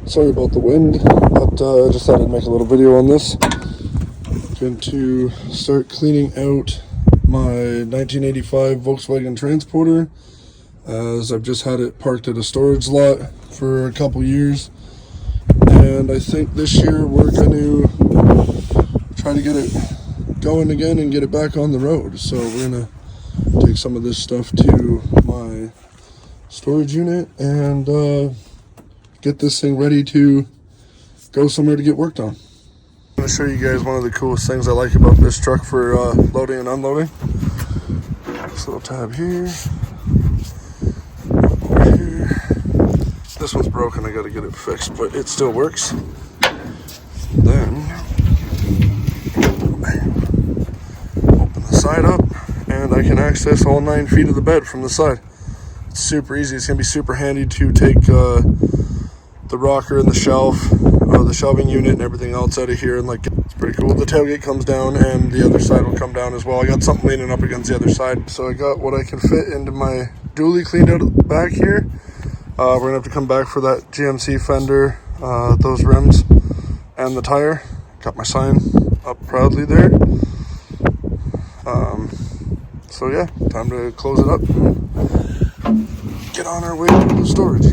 Sorry about the wind, but I just thought I'd make a little video on this. Going to start cleaning out my 1985 Volkswagen Transporter, as I've just had it parked at a storage lot for a couple years, and I think this year we're going to try to get it going again and get it back on the road. So we're going to take some of this stuff to my storage unit and get this thing ready to go somewhere to get worked on. I'm going to show you guys one of the coolest things I like about this truck for loading and unloading. This little tab here, over here. This one's broken, I got to get it fixed, but it still works. Then open the side up, and I can access all 9 feet of the bed from the side. It's super easy. It's going to be super handy to take the rocker and the shelf, the shelving unit and everything else out of here, and it's pretty cool. The tailgate comes down and the other side will come down as well. I got something leaning up against the other side, so I got what I can fit into my dually cleaned out back here. We're gonna have to come back for that GMC fender, those rims and the tire. Got my sign up proudly there. So yeah, time to close it up and get on our way to the storage.